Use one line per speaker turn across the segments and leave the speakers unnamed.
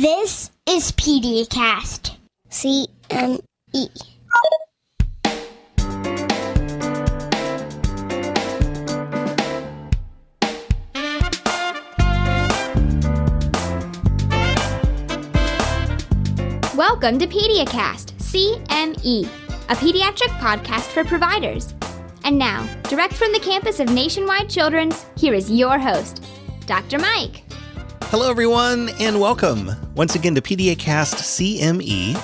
This is PediaCast CME.
Welcome to PediaCast CME, a pediatric podcast for providers. And now, direct from the campus of Nationwide Children's, here is your host, Dr. Mike.
Hello, everyone, and welcome once again to PediaCast CME.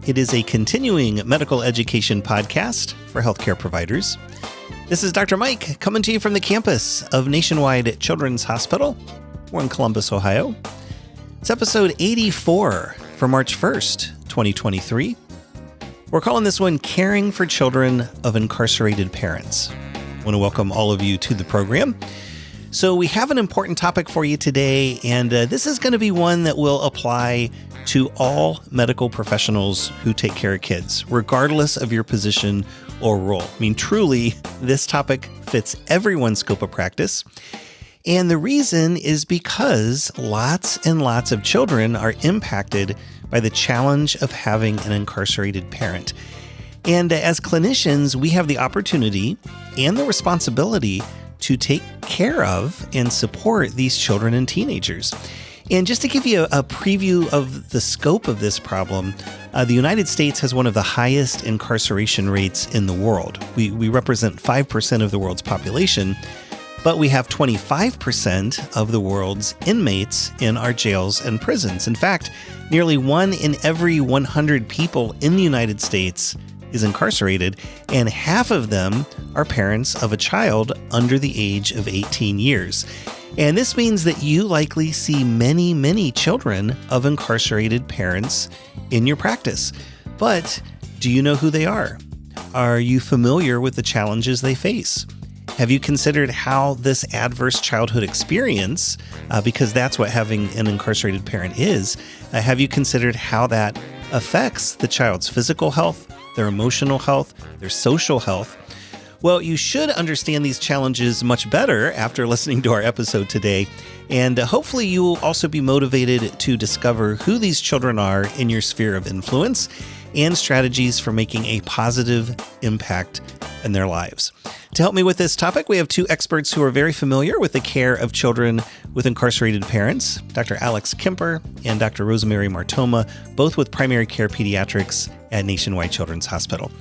It is a continuing medical education podcast for healthcare providers. This is Dr. Mike coming to you from the campus of Nationwide Children's Hospital. We're in Columbus, Ohio. It's episode 84 for March 1st, 2023. We're calling this one Caring for Children of Incarcerated Parents. I want to welcome all of you to the program. So we have an important topic for you today, and this is going to be one that will apply to all medical professionals who take care of kids, regardless of your position or role. I mean, truly, this topic fits everyone's scope of practice. And the reason is because lots and lots of children are impacted by the challenge of having an incarcerated parent. And as clinicians, we have the opportunity and the responsibility to take care of and support these children and teenagers. And just to give you a preview of the scope of this problem, the United States has one of the highest incarceration rates in the world. We represent 5% of the world's population, but we have 25% of the world's inmates in our jails and prisons. In fact, nearly 1 in every 100 people in the United States is incarcerated, and half of them are parents of a child under the age of 18 years. And this means that you likely see many, many children of incarcerated parents in your practice. But do you know who they are? Are you familiar with the challenges they face? Have you considered how this adverse childhood experience, because that's what having an incarcerated parent is, have you considered how that affects the child's physical health, their emotional health, their social health? Well, you should understand these challenges much better after listening to our episode today. And hopefully you will also be motivated to discover who these children are in your sphere of influence and strategies for making a positive impact in their lives. To help me with this topic, we have two experts who are very familiar with the care of children with incarcerated parents, Dr. Alex Kemper and Dr. Rosemary Martoma, both with primary care pediatrics at Nationwide Children's Hospital.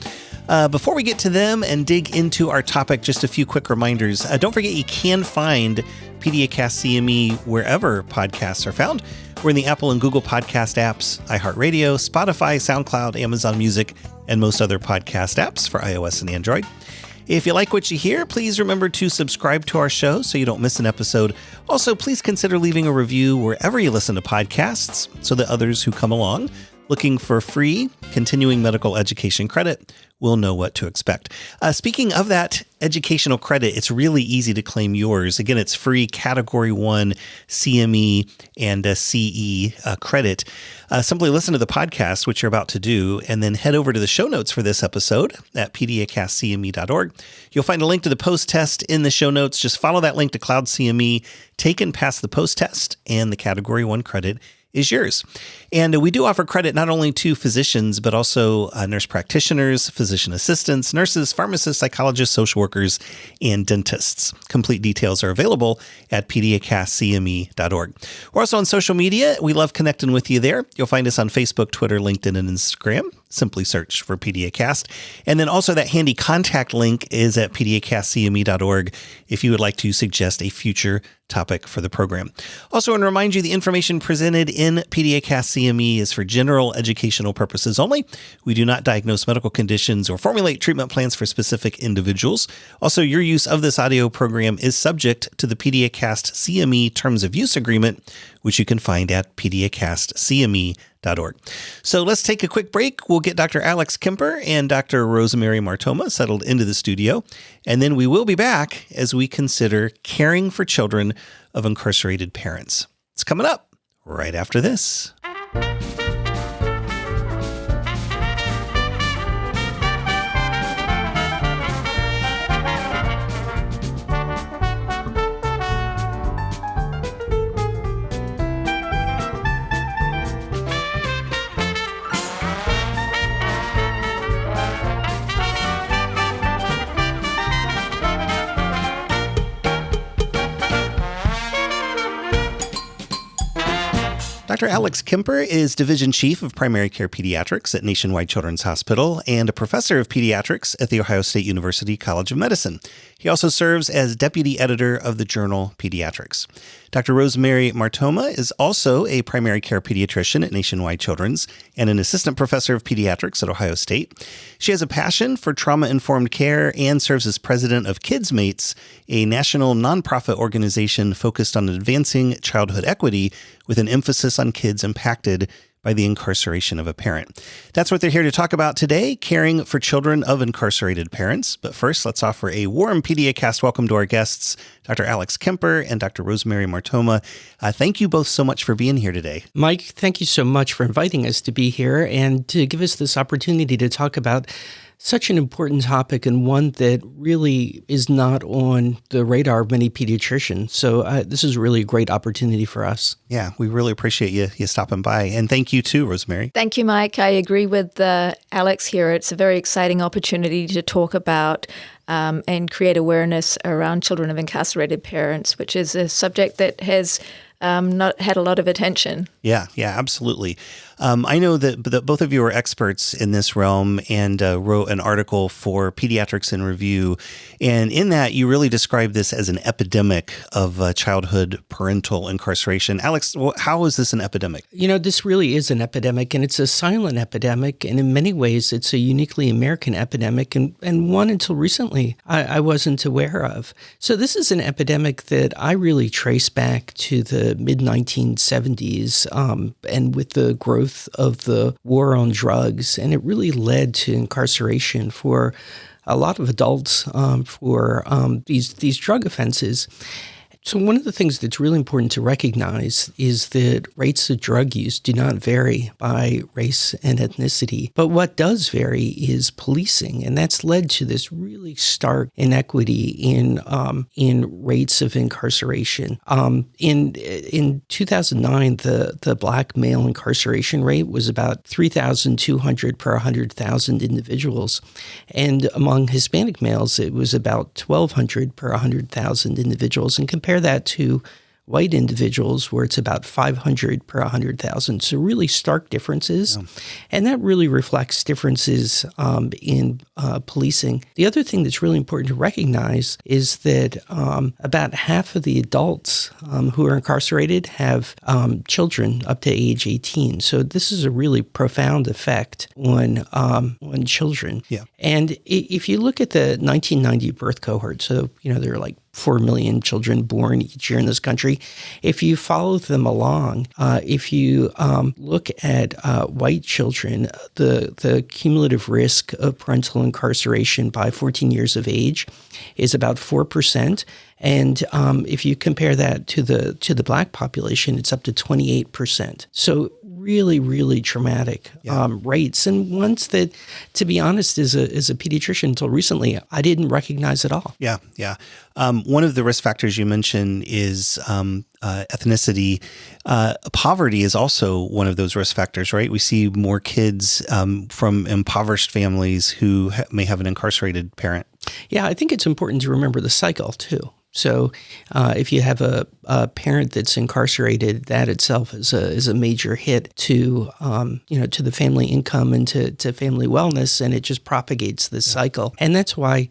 Before we get to them and dig into our topic, just a few quick reminders. Don't forget you can find PediaCast CME wherever podcasts are found. We're in the Apple and Google podcast apps, iHeartRadio, Spotify, SoundCloud, Amazon Music, and most other podcast apps for iOS and Android. If you like what you hear, please remember to subscribe to our show so you don't miss an episode. Also, please consider leaving a review wherever you listen to podcasts so that others who come along looking for free continuing medical education credit will know what to expect. Speaking of that educational credit, it's really easy to claim yours. Again, it's free Category 1 CME and CE credit. Simply listen to the podcast, which you're about to do, and then head over to the show notes for this episode at PediaCastCME.org. You'll find a link to the post-test in the show notes. Just follow that link to Cloud CME, take and pass the post-test, and the Category 1 credit is yours. And we do offer credit not only to physicians, but also nurse practitioners, physician assistants, nurses, pharmacists, psychologists, social workers, and dentists. Complete details are available at PediaCastCME.org. We're also on social media. We love connecting with you there. You'll find us on Facebook, Twitter, LinkedIn, and Instagram. Simply search for PediaCast. And then also that handy contact link is at PediaCastCME.org if you would like to suggest a future topic for the program. Also, I want to remind you the information presented in PediaCast CME is for general educational purposes only. We do not diagnose medical conditions or formulate treatment plans for specific individuals. Also, your use of this audio program is subject to the PediaCast CME Terms of Use Agreement, which you can find at PediaCastCME.org. So let's take a quick break. We'll get Dr. Alex Kemper and Dr. Rosemary Martoma settled into the studio, and then we will be back as we consider caring for children of incarcerated parents. It's coming up right after this. Dr. Alex Kemper is Division Chief of Primary Care Pediatrics at Nationwide Children's Hospital and a professor of pediatrics at The Ohio State University College of Medicine. He also serves as Deputy Editor of the journal Pediatrics. Dr. Rosemary Martoma is also a primary care pediatrician at Nationwide Children's and an assistant professor of pediatrics at Ohio State. She has a passion for trauma-informed care and serves as president of Kids Mates, a national nonprofit organization focused on advancing childhood equity with an emphasis on kids impacted by the incarceration of a parent. That's what they're here to talk about today, caring for children of incarcerated parents. But first, let's offer a warm PediaCast welcome to our guests, Dr. Alex Kemper and Dr. Rosemary Martoma. Thank you both so much for being here today.
Mike, thank you so much for inviting us to be here and to give us this opportunity to talk about such an important topic and one that really is not on the radar of many pediatricians. So this is really a great opportunity for us.
Yeah, we really appreciate you stopping by. And thank you too, Rosemary.
Thank you, Mike. I agree with Alex here. It's a very exciting opportunity to talk about and create awareness around children of incarcerated parents, which is a subject that has not had a lot of attention.
Yeah, absolutely. I know that both of you are experts in this realm and wrote an article for Pediatrics in Review. And in that, you really describe this as an epidemic of childhood parental incarceration. Alex, how is this an epidemic?
This really is an epidemic, and it's a silent epidemic. And in many ways, it's a uniquely American epidemic and one until recently I wasn't aware of. So this is an epidemic that I really trace back to the mid-1970s and with the growth of the war on drugs, and it really led to incarceration for a lot of adults for these drug offenses. So one of the things that's really important to recognize is that rates of drug use do not vary by race and ethnicity. But what does vary is policing, and that's led to this really stark inequity in rates of incarceration. In 2009, the black male incarceration rate was about 3,200 per 100,000 individuals, and among Hispanic males, it was about 1,200 per 100,000 individuals. And compare that to white individuals where it's about 500 per 100,000. So really stark differences. Yeah. And that really reflects differences in policing. The other thing that's really important to recognize is that about half of the adults who are incarcerated have children up to age 18. So this is a really profound effect on children. Yeah. And if you look at the 1990 birth cohort, so there are like 4 million children born each year in this country. If you follow them along, if you look at white children, the cumulative risk of parental incarceration by 14 years of age is about 4%. And if you compare that to the black population, it's up to 28%. So really, really traumatic rates, and ones that, to be honest, as a pediatrician until recently, I didn't recognize at all.
Yeah. One of the risk factors you mentioned is ethnicity. Poverty is also one of those risk factors, right? We see more kids from impoverished families who may have an incarcerated parent.
Yeah, I think it's important to remember the cycle too. So if you have a parent that's incarcerated, that itself is a major hit to to the family income and to family wellness, and it just propagates this cycle. And that's why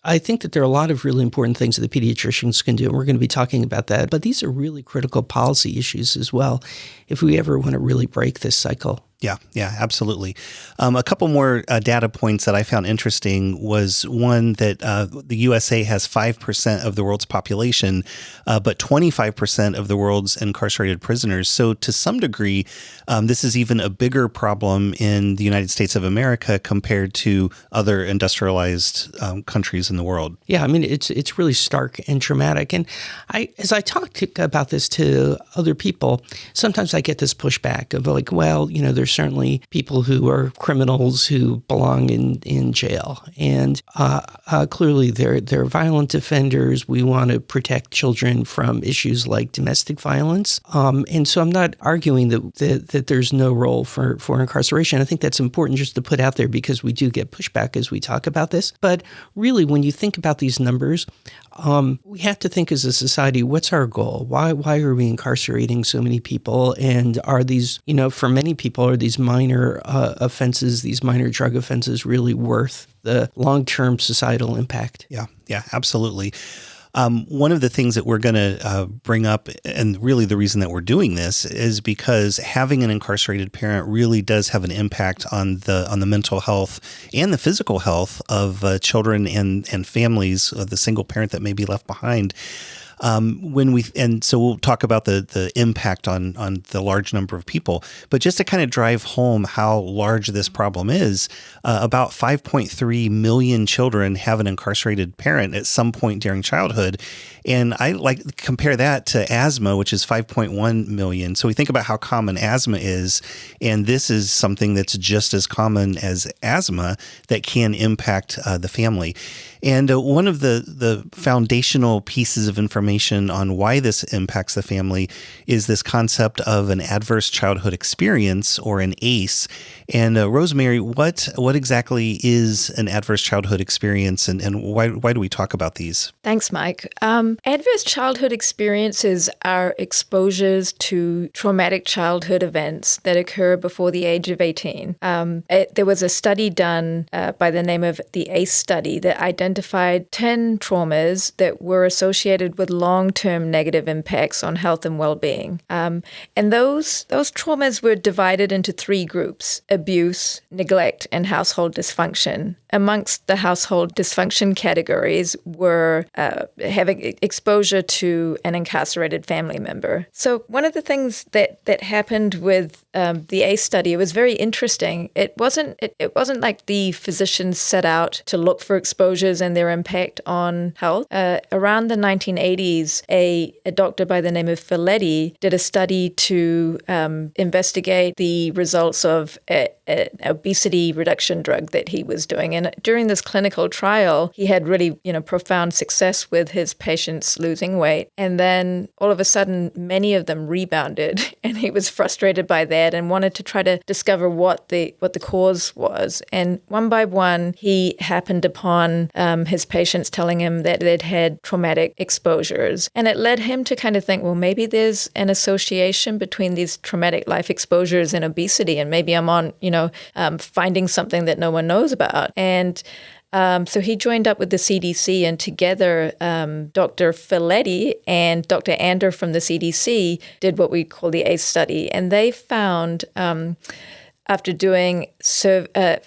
I think that there are a lot of really important things that the pediatricians can do, and we're going to be talking about that. But these are really critical policy issues as well, if we ever want to really break this cycle.
Yeah, absolutely. A couple more data points that I found interesting was one that the USA has 5% of the world's population, but 25% of the world's incarcerated prisoners. So to some degree, this is even a bigger problem in the United States of America compared to other industrialized countries in the world. Yeah,
I mean, it's really stark and traumatic. And as I talk about this to other people, sometimes I get this pushback of like, well, there's are certainly people who are criminals who belong in jail. And clearly they're violent offenders. We want to protect children from issues like domestic violence. And so I'm not arguing that there's no role for incarceration. I think that's important just to put out there because we do get pushback as we talk about this. But really, when you think about these numbers, we have to think as a society, what's our goal? Why are we incarcerating so many people? And are these, for many people, are these minor offenses, these minor drug offenses really worth the long-term societal impact?
Yeah, absolutely. One of the things that we're going to bring up, and really the reason that we're doing this, is because having an incarcerated parent really does have an impact on the mental health and the physical health of children and families, the single parent that may be left behind. So we'll talk about the impact on the large number of people, but just to kind of drive home how large this problem is, about 5.3 million children have an incarcerated parent at some point during childhood. And I like compare that to asthma, which is 5.1 million. So we think about how common asthma is, and this is something that's just as common as asthma that can impact the family. And one of the foundational pieces of information on why this impacts the family is this concept of an adverse childhood experience, or an ACE. And Rosemary, what exactly is an adverse childhood experience, and why do we talk about these?
Thanks, Mike. Adverse childhood experiences are exposures to traumatic childhood events that occur before the age of 18. There was a study done by the name of the ACE study that identified 10 traumas that were associated with long-term negative impacts on health and well-being. And those traumas were divided into 3 groups: abuse, neglect, and household dysfunction. Amongst the household dysfunction categories were having exposure to an incarcerated family member. So one of the things that happened with the ACE study, it was very interesting. It wasn't like the physicians set out to look for exposures and their impact on health. Around the 1980s, a doctor by the name of Filetti did a study to investigate the results of an obesity reduction drug that he was doing. And during this clinical trial, he had really, profound success with his patients losing weight. And then all of a sudden, many of them rebounded, and he was frustrated by that and wanted to try to discover what the cause was. And one by one, he happened upon his patients telling him that they'd had traumatic exposures. And it led him to kind of think, well, maybe there's an association between these traumatic life exposures and obesity, and maybe I'm on, finding something that no one knows about. And so he joined up with the CDC, and together Dr. Filetti and Dr. Ander from the CDC did what we call the ACE study. And they found, after doing a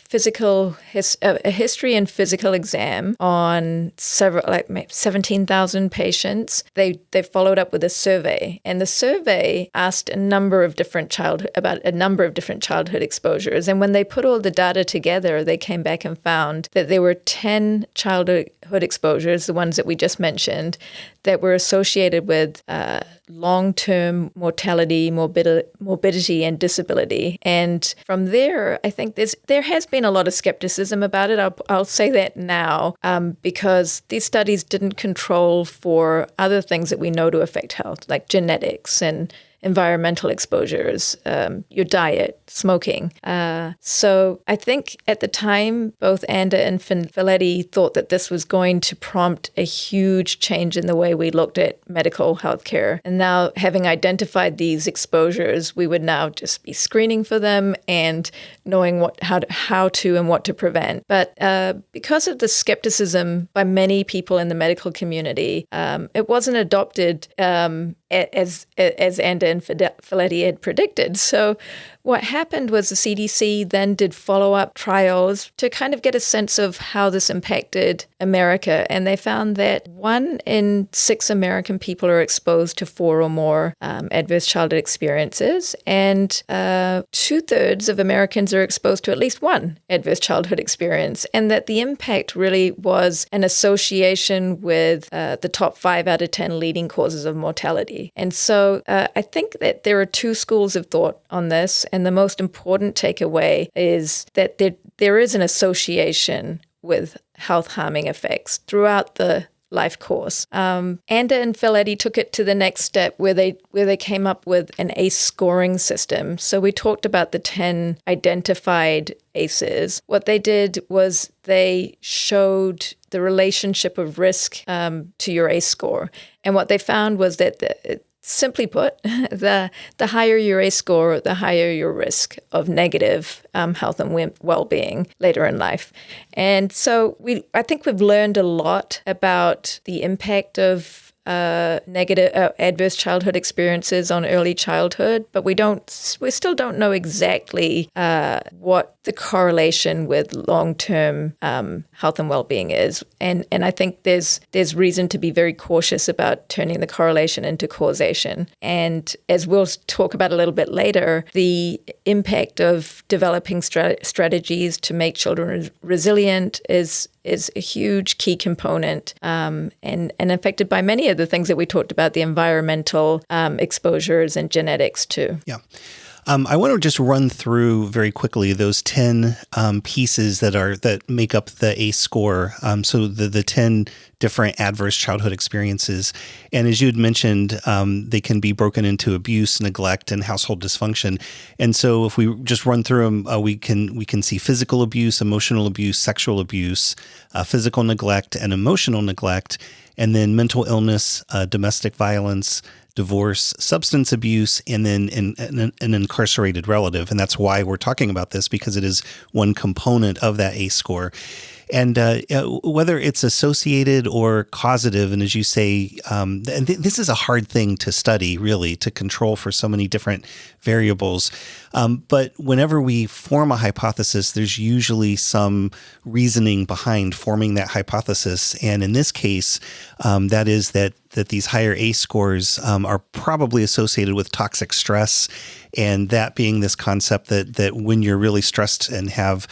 history and physical exam on 17,000 patients, they followed up with a survey, and the survey asked about a number of different childhood exposures. And when they put all the data together, they came back and found that there were 10 childhood exposures, the ones that we just mentioned, that were associated with long-term mortality, morbidity, and disability. And from there, I think there has been a lot of skepticism about it. I'll say that now because these studies didn't control for other things that we know to affect health, like genetics and environmental exposures, your diet, smoking. So I think at the time, both Ander and Filetti thought that this was going to prompt a huge change in the way we looked at medical healthcare. And now, having identified these exposures, we would now just be screening for them and knowing how to and what to prevent. But because of the skepticism by many people in the medical community, it wasn't adopted as Ander and Filetti had predicted. So what happened was the CDC then did follow-up trials to kind of get a sense of how this impacted America. And they found that 1 in 6 American people are exposed to 4 or more adverse childhood experiences. And 2/3 of Americans are exposed to at least 1 adverse childhood experience. And that the impact really was an association with the top 5 out of 10 leading causes of mortality. therapy. And so I think that there are two schools of thought on this, and the most important takeaway is that there is an association with health-harming effects throughout the life course. Anda and Felitti took it to the next step where they came up with an ACE scoring system. So we talked about the 10 identified ACEs. What they did was they showed the relationship of risk to your ACE score. And what they found was that simply put, the higher your ACE score, the higher your risk of negative health and well-being later in life. And so I think we've learned a lot about the impact of negative adverse childhood experiences on early childhood, but we still don't know exactly what the correlation with long-term health and well-being is. And I think there's reason to be very cautious about turning the correlation into causation. And as we'll talk about a little bit later, the impact of developing strategies to make children resilient is a huge key component and affected by many of the things that we talked about, the environmental exposures and genetics too.
Yeah. I want to just run through very quickly those 10 pieces that make up the ACE score. So the 10 different adverse childhood experiences. And as you had mentioned, they can be broken into abuse, neglect, and household dysfunction. And so if we just run through them, we can see physical abuse, emotional abuse, sexual abuse, physical neglect, and emotional neglect, and then mental illness, domestic violence, divorce, substance abuse, and then an incarcerated relative. And that's why we're talking about this, because it is one component of that ACE score. And whether it's associated or causative, and as you say, this is a hard thing to study, really, to control for so many different variables. But whenever we form a hypothesis, there's usually some reasoning behind forming that hypothesis. And in this case, that is that these higher ACE scores are probably associated with toxic stress, and that being this concept that when you're really stressed and have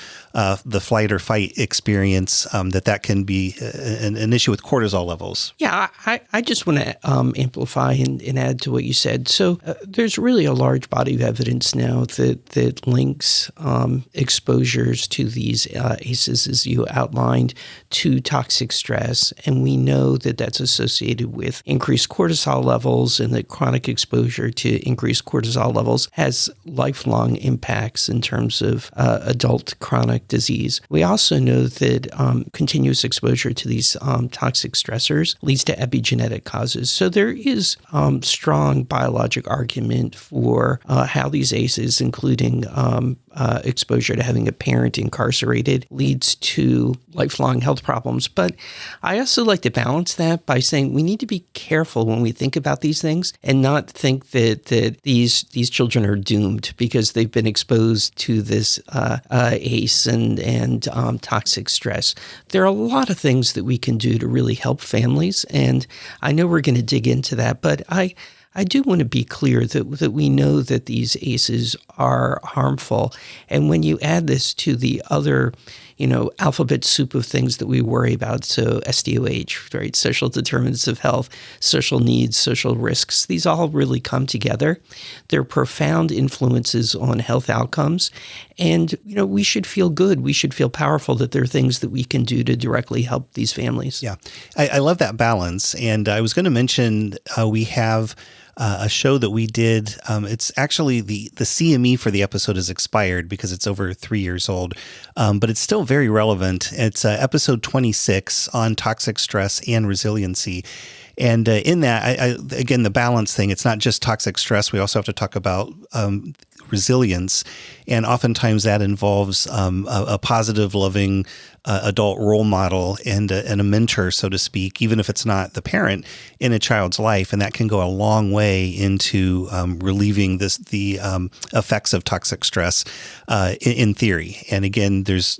the flight or fight experience, that can be an issue with cortisol levels.
Yeah, I just want to amplify and add to what you said. So there's really a large body of evidence now that links exposures to these ACEs, as you outlined, to toxic stress. And we know that that's associated with increased cortisol levels, and that chronic exposure to increased cortisol levels has lifelong impacts in terms of adult chronic disease. We also know that continuous exposure to these toxic stressors leads to epigenetic causes. So there is strong biologic argument for how these ACEs, including exposure to having a parent incarcerated, leads to lifelong health problems. But I also like to balance that by saying we need to be careful when we think about these things and not think that these children are doomed because they've been exposed to this ACE and toxic stress. There are a lot of things that we can do to really help families, and I know we're going to dig into that, but I do want to be clear that we know that these ACEs are harmful. And when you add this to the other, alphabet soup of things that we worry about, so SDOH, right, social determinants of health, social needs, social risks, these all really come together. They're profound influences on health outcomes. And, we should feel good. We should feel powerful that there are things that we can do to directly help these families.
Yeah, I love that balance. And I was going to mention we have a show that we did. It's actually the CME for the episode is expired because it's over 3 years old, but it's still very relevant. It's episode 26 on toxic stress and resiliency. And in that, again, the balance thing, it's not just toxic stress. We also have to talk about resilience. And oftentimes that involves a positive, loving adult role model and a mentor, so to speak, even if it's not the parent in a child's life. And that can go a long way into relieving the effects of toxic stress in theory. And again, there's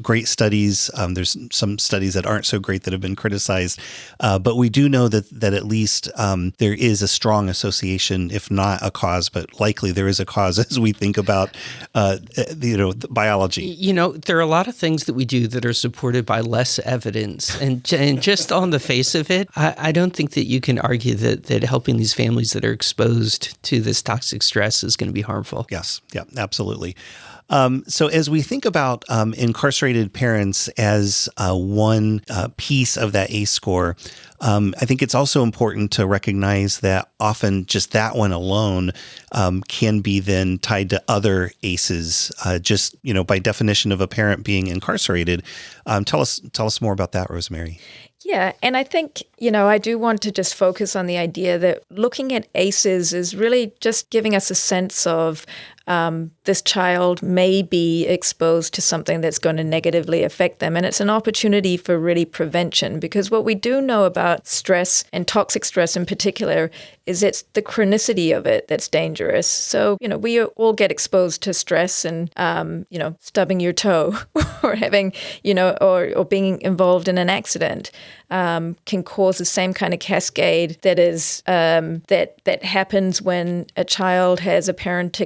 great studies. There's some studies that aren't so great that have been criticized. But we do know that at least there is a strong association, if not a cause, but likely there is a cause as we think about, the biology.
There are a lot of things things that we do that are supported by less evidence. And just on the face of it, I don't think that you can argue that helping these families that are exposed to this toxic stress is going to be harmful.
Yes. Yeah, absolutely. So as we think about incarcerated parents as one piece of that ACE score, I think it's also important to recognize that often just that one alone can be then tied to other ACEs, just, by definition of a parent being incarcerated. Tell us more about that, Rosemary.
Yeah, and I think, I do want to just focus on the idea that looking at ACEs is really just giving us a sense of this child may be exposed to something that's going to negatively affect them. And it's an opportunity for really prevention, because what we do know about stress and toxic stress in particular is it's the chronicity of it that's dangerous. So, we all get exposed to stress and, stubbing your toe or having, or being involved in an accident can cause the same kind of cascade that is that happens when a child has a parent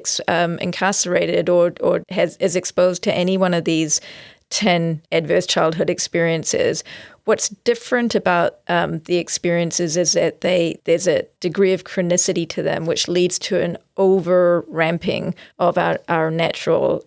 incarcerated or is exposed to any one of these 10 adverse childhood experiences. What's different about the experiences is that there's a degree of chronicity to them, which leads to an over-ramping of our natural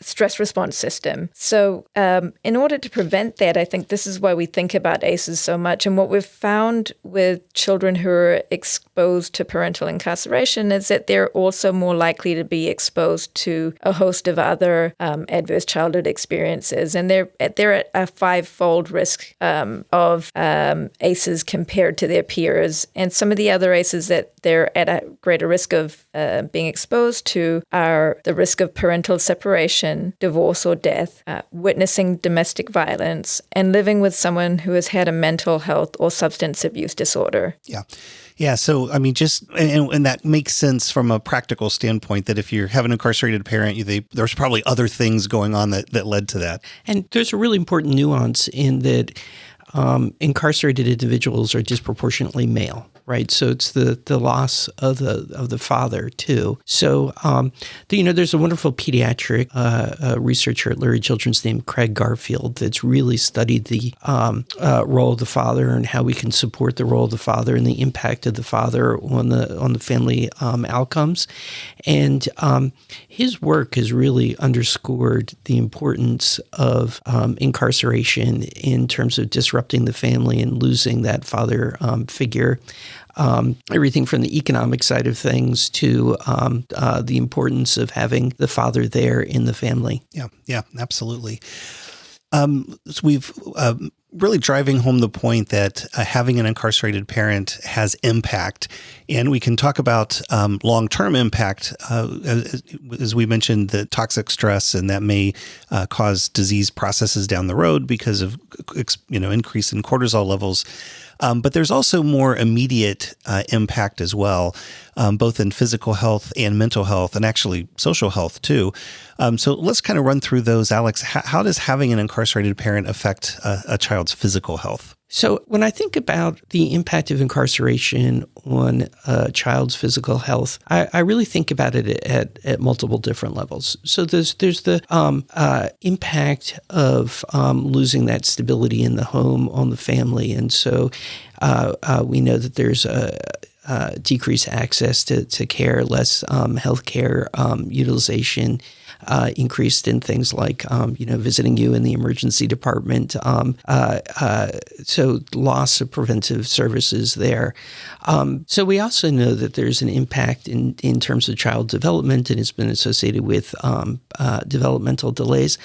stress response system. So in order to prevent that, I think this is why we think about ACEs so much. And what we've found with children who are exposed to parental incarceration is that they're also more likely to be exposed to a host of other adverse childhood experiences. And they're at a five-fold risk of ACEs compared to their peers. And some of the other ACEs that they're at a greater risk of being exposed to are the risk of parental separation, divorce or death, witnessing domestic violence, and living with someone who has had a mental health or substance abuse disorder.
Yeah. Yeah. So, I mean, and that makes sense from a practical standpoint that if you have an incarcerated parent, there's probably other things going on that led to that.
And there's a really important nuance in that incarcerated individuals are disproportionately male. Right, so it's the loss of the father too. So there's a wonderful pediatric researcher at Lurie Children's named Craig Garfield that's really studied the role of the father and how we can support the role of the father and the impact of the father on the family outcomes. And his work has really underscored the importance of incarceration in terms of disrupting the family and losing that father figure. Everything from the economic side of things to the importance of having the father there in the family.
Yeah, absolutely. So we've really driving home the point that having an incarcerated parent has impact, and we can talk about long-term impact. As we mentioned, the toxic stress, and that may cause disease processes down the road because of increase in cortisol levels. But there's also more immediate impact as well, both in physical health and mental health, and actually social health too. So let's kind of run through those, Alex. How does having an incarcerated parent affect a child's physical health?
So when I think about the impact of incarceration on a child's physical health, I really think about it at multiple different levels. So there's the impact of losing that stability in the home on the family. And so we know that there's decreased access to care, less health care utilization, increased in things like, visiting you in the emergency department. So loss of preventive services there. So we also know that there's an impact in terms of child development, and it's been associated with developmental delays.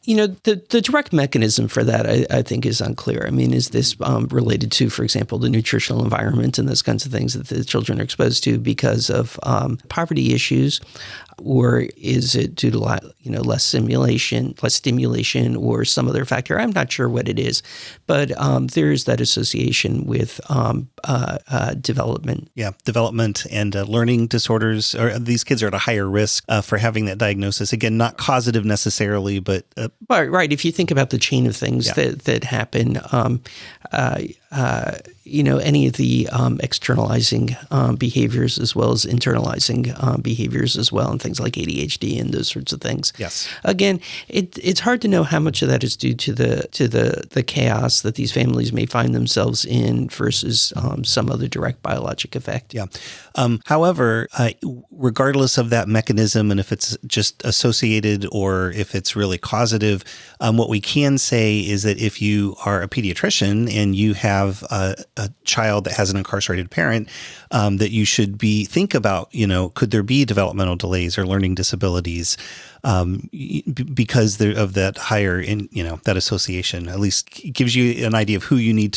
The direct mechanism for that, I think, is unclear. I mean, is this related to, for example, the nutritional environment and those kinds of things that the children are exposed to because of poverty issues? Or is it due to less stimulation, or some other factor? I'm not sure what it is, but there is that association with development.
Yeah, development and learning disorders. Or these kids are at a higher risk for having that diagnosis. Again, not causative necessarily, but
right. If you think about the chain of things that happen, any of the externalizing behaviors as well as internalizing behaviors as well, and things like ADHD and those sorts of things.
Yes.
Again, it's hard to know how much of that is due to the chaos that these families may find themselves in versus some other direct biologic effect.
Yeah. However, regardless of that mechanism and if it's just associated or if it's really causative, what we can say is that if you are a pediatrician and you have a child that has an incarcerated parent, that you should think about, could there be developmental delays or learning disabilities because of that higher that association. At least gives you an idea of who you need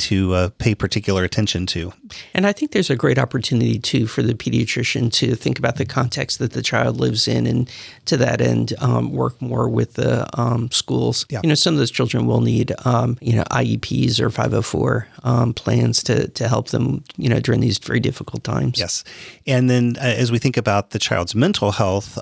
to pay particular attention to.
And I think there's a great opportunity too for the pediatrician to think about the context that the child lives in, and to that end, work more with the schools.
Yeah.
Some of those children will need IEPs or 504 plans to help them during these very difficult times.
Yes, and then as we think about the child's mental health,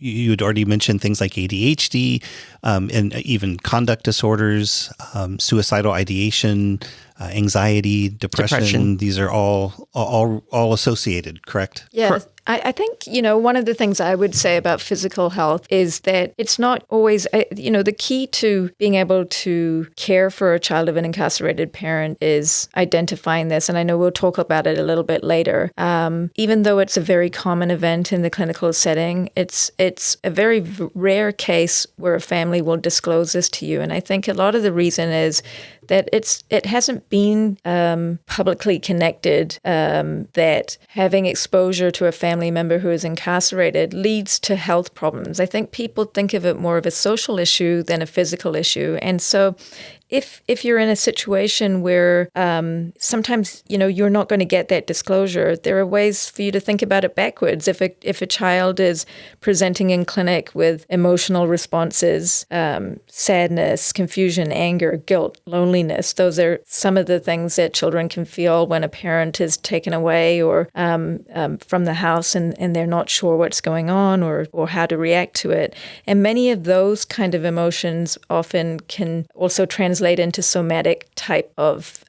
you had already mentioned things like ADHD and even conduct disorders, suicidal ideation, anxiety, depression. These are all associated, correct?
Yeah. I think, one of the things I would say about physical health is that it's not always, the key to being able to care for a child of an incarcerated parent is identifying this. And I know we'll talk about it a little bit later. Even though it's a very common event in the clinical setting, it's a very rare case where a family will disclose this to you. And I think a lot of the reason is that it hasn't been publicly connected that having exposure to a family member who is incarcerated leads to health problems. I think people think of it more of a social issue than a physical issue. And so if you're in a situation where sometimes, you're not going to get that disclosure, there are ways for you to think about it backwards. If a child is presenting in clinic with emotional responses, sadness, confusion, anger, guilt, loneliness, those are some of the things that children can feel when a parent is taken away or from the house and they're not sure what's going on or how to react to it. And many of those kind of emotions often can also translate into somatic type of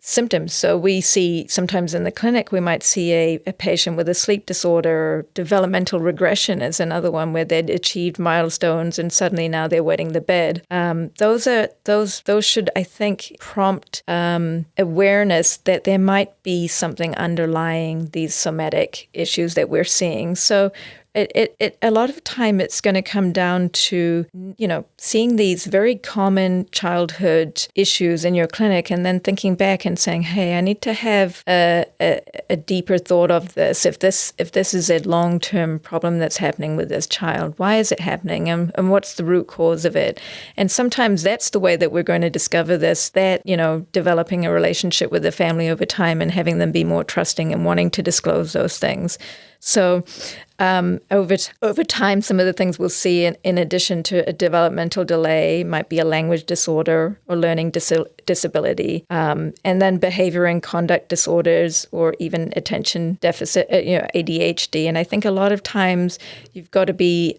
symptoms. So we see sometimes in the clinic, we might see a patient with a sleep disorder, or developmental regression is another one where they'd achieved milestones and suddenly now they're wetting the bed. Those should, I think, prompt awareness that there might be something underlying these somatic issues that we're seeing. So a lot of time it's going to come down to, seeing these very common childhood issues in your clinic and then thinking back and saying, hey, I need to have a deeper thought of this. If this is a long-term problem that's happening with this child, why is it happening and what's the root cause of it? And sometimes that's the way that we're going to discover this, that, developing a relationship with the family over time and having them be more trusting and wanting to disclose those things. So over time, some of the things we'll see in addition to a developmental delay might be a language disorder or learning disability, and then behavior and conduct disorders or even attention deficit, ADHD. And I think a lot of times you've got to be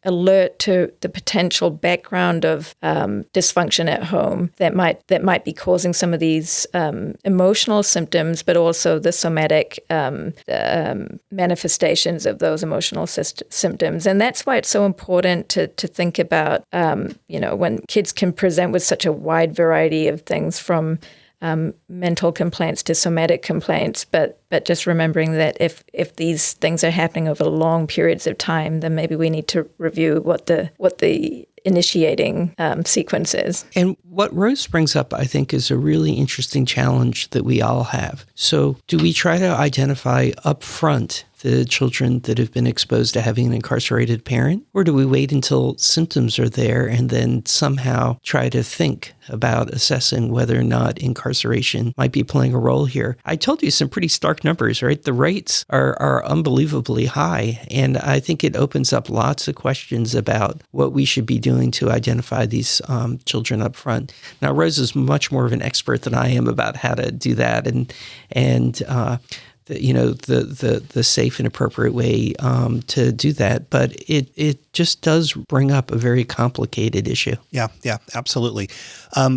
alert to the potential background of dysfunction at home that might be causing some of these emotional symptoms, but also the somatic manifestations of those emotional symptoms. And that's why it's so important to think about, when kids can present with such a wide variety of things from mental complaints to somatic complaints, but just remembering that if these things are happening over long periods of time, then maybe we need to review what the initiating sequence is.
And what Rose brings up, I think, is a really interesting challenge that we all have. So do we try to identify upfront the children that have been exposed to having an incarcerated parent? Or do we wait until symptoms are there and then somehow try to think about assessing whether or not incarceration might be playing a role here? I told you some pretty stark numbers, right? The rates are unbelievably high. And I think it opens up lots of questions about what we should be doing to identify these children up front. Now, Rose is much more of an expert than I am about how to do that. the safe and appropriate way to do that. But it just does bring up a very complicated issue.
Yeah, absolutely.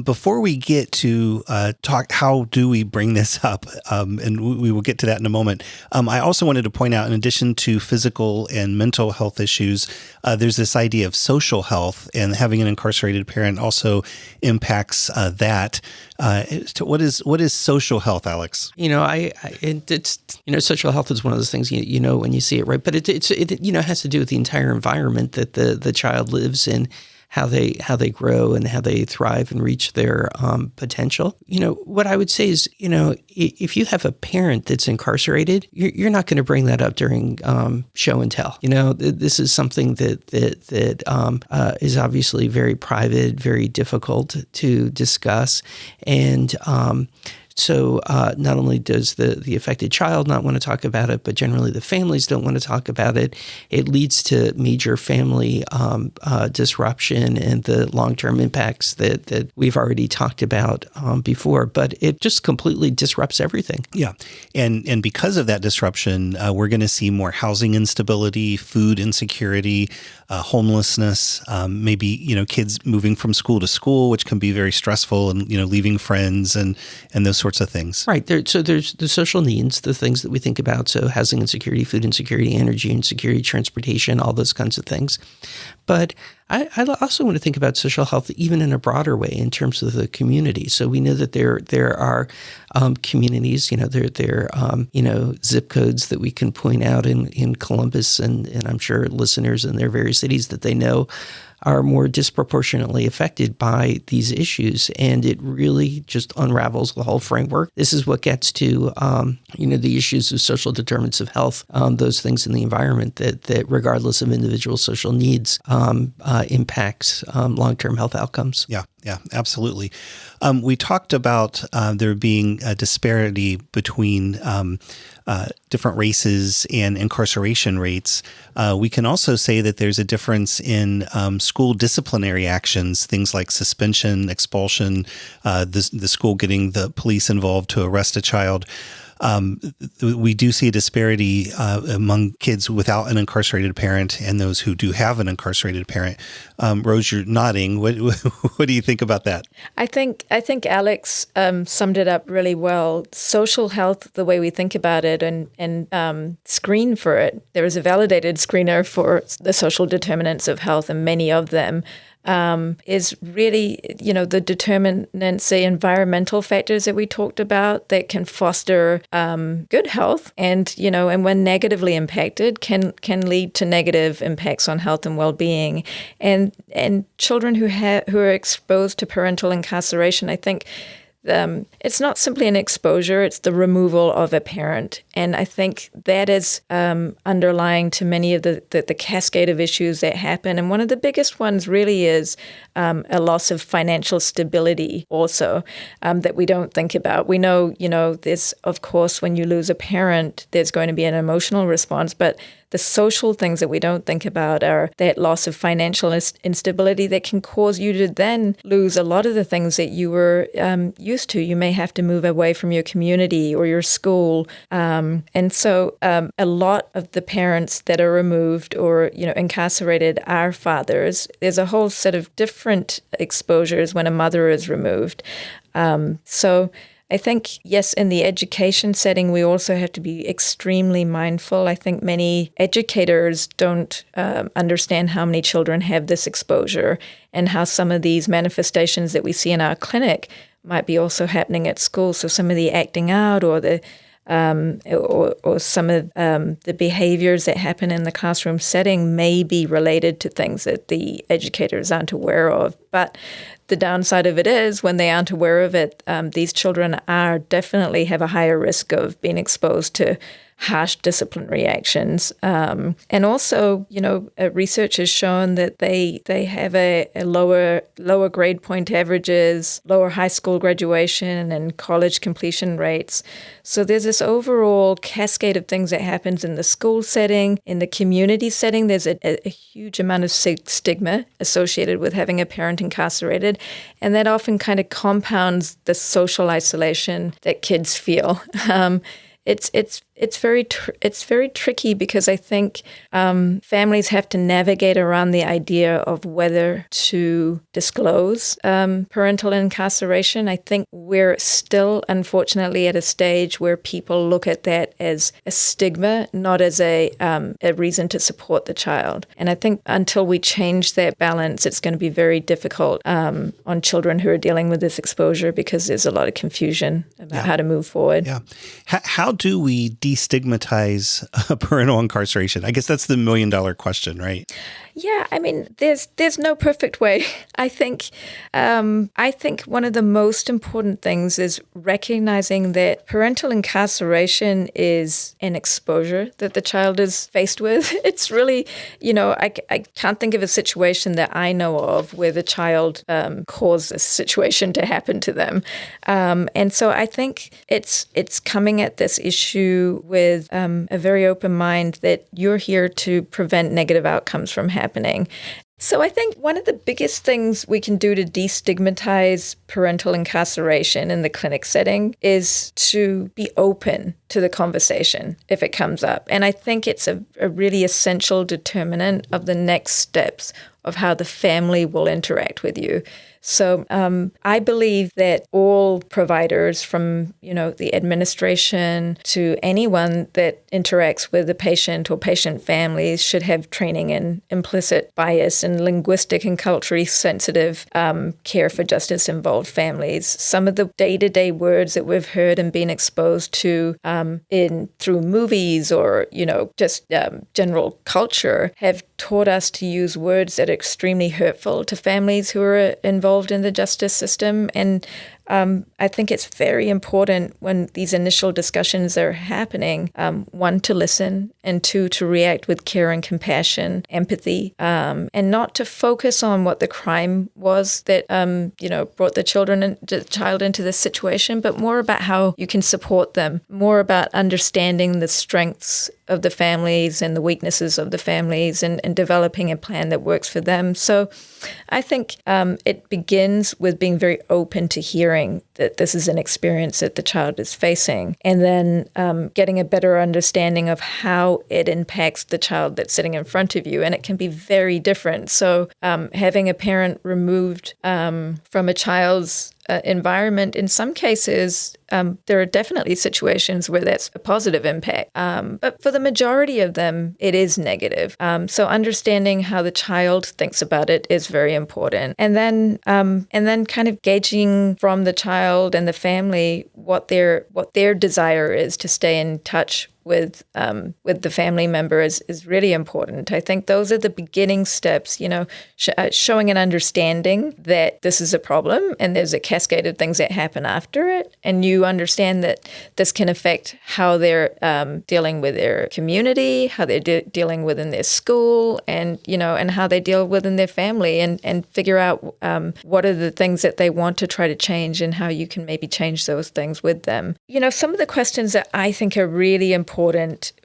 Before we get to talk, how do we bring this up? And we will get to that in a moment. I also wanted to point out, in addition to physical and mental health issues, there's this idea of social health, and having an incarcerated parent also impacts that. What is social health, Alex?
It's social health is one of those things when you see it, right? But it has to do with the entire environment that the child lives in, how they grow and how they thrive and reach their potential. What I would say is, if you have a parent that's incarcerated, you're not going to bring that up during show and tell. This is something that is obviously very private, very difficult to discuss, and so not only does the affected child not want to talk about it, but generally the families don't want to talk about it. It leads to major family disruption and the long-term impacts that we've already talked about before. But it just completely disrupts everything.
Yeah. And because of that disruption, we're going to see more housing instability, food insecurity, homelessness, maybe, kids moving from school to school, which can be very stressful, and, leaving friends and those sorts of things. Right.
So there's the social needs, the things that we think about. So housing insecurity, food insecurity, energy insecurity, transportation, all those kinds of things. But I also want to think about social health even in a broader way in terms of the community. So we know that there are communities, there are zip codes that we can point out in Columbus, and I'm sure listeners in their various cities that they know are more disproportionately affected by these issues. And it really just unravels the whole framework. This is what gets to, the issues of social determinants of health, those things in the environment that regardless of individual social needs, impacts long-term health outcomes.
Yeah, absolutely. We talked about there being a disparity between different races and incarceration rates. We can also say that there's a difference in school disciplinary actions, things like suspension, expulsion, the school getting the police involved to arrest a child. We do see a disparity among kids without an incarcerated parent and those who do have an incarcerated parent. Rose, you're nodding. What do you think about that?
I think Alex summed it up really well. Social health, the way we think about it and screen for it. There is a validated screener for the social determinants of health, and many of them is really, the determinants, the environmental factors that we talked about that can foster good health, and when negatively impacted can lead to negative impacts on health and well-being, and children who are exposed to parental incarceration. I think it's not simply an exposure, it's the removal of a parent. And I think that is underlying to many of the cascade of issues that happen. And one of the biggest ones really is a loss of financial stability also that we don't think about. We know, there's, of course, when you lose a parent, there's going to be an emotional response, but the social things that we don't think about are that loss of financial instability that can cause you to then lose a lot of the things that you were used to. You may have to move away from your community or your school. And so a lot of the parents that are removed or, incarcerated are fathers. There's a whole set of different exposures when a mother is removed. So I think, yes, in the education setting, we also have to be extremely mindful. I think many educators don't understand how many children have this exposure and how some of these manifestations that we see in our clinic might be also happening at school. So some of the acting out or the or some of the behaviors that happen in the classroom setting may be related to things that the educators aren't aware of. But the downside of it is when they aren't aware of it, these children definitely have a higher risk of being exposed to harsh disciplinary actions. And also, research has shown that they have a lower grade point averages, lower high school graduation and college completion rates. So there's this overall cascade of things that happens in the school setting, in the community setting. There's a huge amount of stigma associated with having a parent incarcerated, and that often kind of compounds the social isolation that kids feel. It's it's very tricky because I think families have to navigate around the idea of whether to disclose parental incarceration. I think we're still, unfortunately, at a stage where people look at that as a stigma, not as a reason to support the child. And I think until we change that balance, it's going to be very difficult on children who are dealing with this exposure because there's a lot of confusion about how to move forward.
Yeah. How do we destigmatize parental incarceration? I guess that's the $1 million question, right?
Yeah, I mean, there's no perfect way. I think one of the most important things is recognizing that parental incarceration is an exposure that the child is faced with. It's really, I can't think of a situation that I know of where the child caused this situation to happen to them. And so I think it's coming at this issue with a very open mind that you're here to prevent negative outcomes from happening. So I think one of the biggest things we can do to destigmatize parental incarceration in the clinic setting is to be open to the conversation if it comes up. And I think it's a really essential determinant of the next steps of how the family will interact with you. So I believe that all providers, from the administration to anyone that interacts with the patient or patient families, should have training in implicit bias and linguistic and culturally sensitive care for justice-involved families. Some of the day-to-day words that we've heard and been exposed to through movies or just general culture have taught us to use words that are extremely hurtful to families who are involved in the justice system. And I think it's very important when these initial discussions are happening, one, to listen, and two, to react with care and compassion, empathy, and not to focus on what the crime was that, brought the child into this situation, but more about how you can support them, more about understanding the strengths of the families and the weaknesses of the families and developing a plan that works for them. So I think it begins with being very open to hearing that this is an experience that the child is facing, and then getting a better understanding of how it impacts the child that's sitting in front of you. And it can be very different. So having a parent removed from a child's environment, in some cases, there are definitely situations where that's a positive impact. But for the majority of them, it is negative. So understanding how the child thinks about it is very important. And then kind of gauging from the child and the family what their desire is to stay in touch with the family member is really important. I think those are the beginning steps, showing an understanding that this is a problem and there's a cascade of things that happen after it. And you understand that this can affect how they're dealing with their community, how they're dealing within their school, and how they deal within their family, and figure out what are the things that they want to try to change and how you can maybe change those things with them. Some of the questions that I think are really important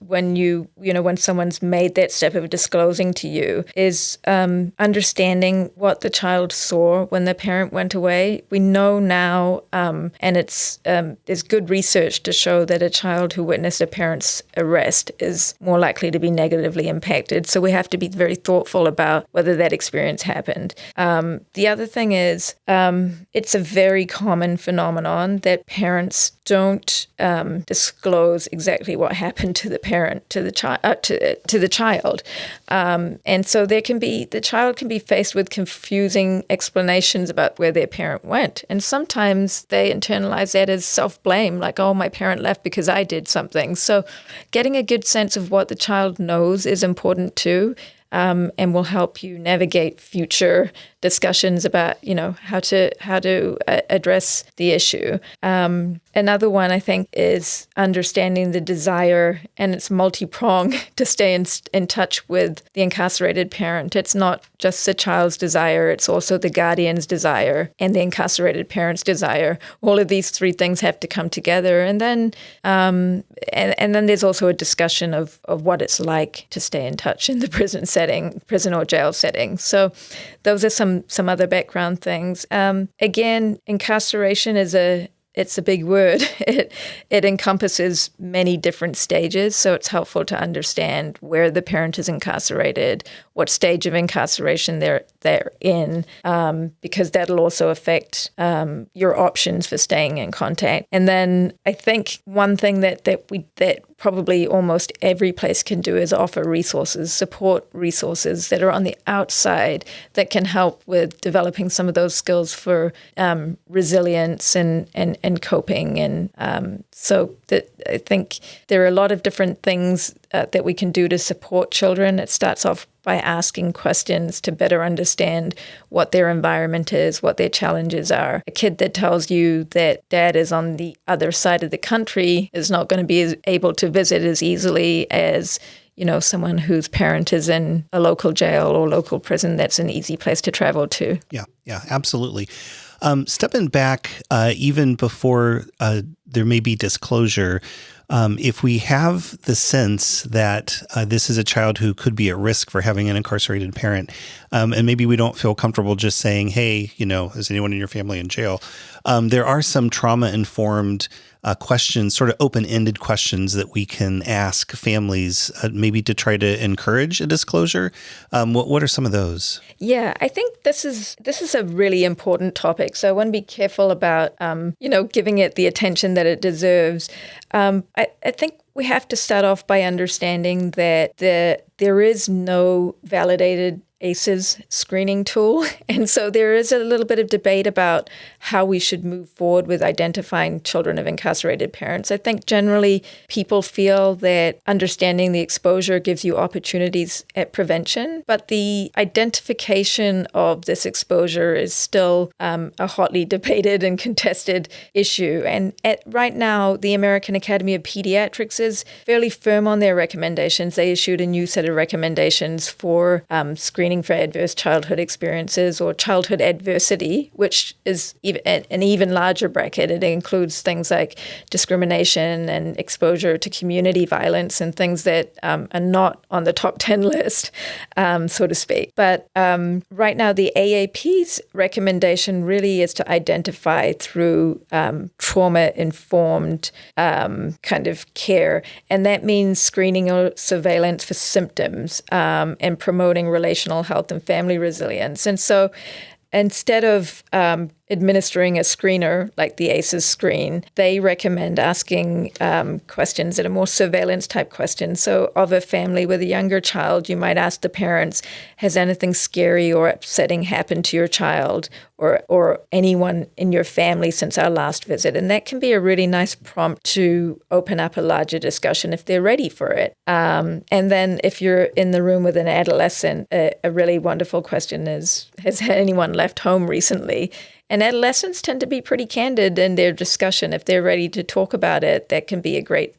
when someone's made that step of disclosing to you is understanding what the child saw when the parent went away. We know now, and there's good research to show that a child who witnessed a parent's arrest is more likely to be negatively impacted. So we have to be very thoughtful about whether that experience happened. The other thing is, it's a very common phenomenon that parents don't disclose exactly what happened to the parent, to the child, and so the child can be faced with confusing explanations about where their parent went, and sometimes they internalize that as self-blame, like, oh, my parent left because I did something. So getting a good sense of what the child knows is important too. And will help you navigate future discussions about, how to address the issue. Another one, I think, is understanding the desire, and it's multi-pronged, to stay in touch with the incarcerated parent. It's not just the child's desire, it's also the guardian's desire and the incarcerated parent's desire. All of these three things have to come together. And then and then there's also a discussion of what it's like to stay in touch in the prison or jail setting. So those are some other background things. Again, incarceration is it's a big word. It encompasses many different stages, so it's helpful to understand where the parent is incarcerated, what stage of incarceration they're in, because that'll also affect your options for staying in contact. And then I think one thing that probably almost every place can do is offer resources, support resources that are on the outside that can help with developing some of those skills for resilience and coping. And so I think there are a lot of different things that we can do to support children. It starts off by asking questions to better understand what their environment is, what their challenges are. A kid that tells you that dad is on the other side of the country is not going to be able to visit as easily as, someone whose parent is in a local jail or local prison. That's an easy place to travel to.
Yeah, absolutely. Stepping back, even before there may be disclosure, if we have the sense that this is a child who could be at risk for having an incarcerated parent, and maybe we don't feel comfortable just saying, hey, is anyone in your family in jail? There are some trauma-informed questions, sort of open-ended questions that we can ask families, maybe to try to encourage a disclosure. What are some of those?
Yeah, I think this is a really important topic. So I want to be careful about, giving it the attention that it deserves. I think we have to start off by understanding that there is no validated ACEs screening tool. And so there is a little bit of debate about how we should move forward with identifying children of incarcerated parents. I think generally people feel that understanding the exposure gives you opportunities at prevention, but the identification of this exposure is still a hotly debated and contested issue. And right now, the American Academy of Pediatrics is fairly firm on their recommendations. They issued a new set of recommendations for screening for adverse childhood experiences or childhood adversity, which is an even larger bracket. It includes things like discrimination and exposure to community violence and things that are not on the top 10 list, so to speak. But right now, the AAP's recommendation really is to identify through trauma-informed kind of care. And that means screening or surveillance for symptoms and promoting relational health and family resilience. And so instead of administering a screener like the ACEs screen, they recommend asking questions that are more surveillance type questions. So of a family with a younger child, you might ask the parents, has anything scary or upsetting happened to your child or anyone in your family since our last visit? And that can be a really nice prompt to open up a larger discussion if they're ready for it. And then if you're in the room with an adolescent, a really wonderful question is, has anyone left home recently? And adolescents tend to be pretty candid in their discussion. If they're ready to talk about it, that can be a great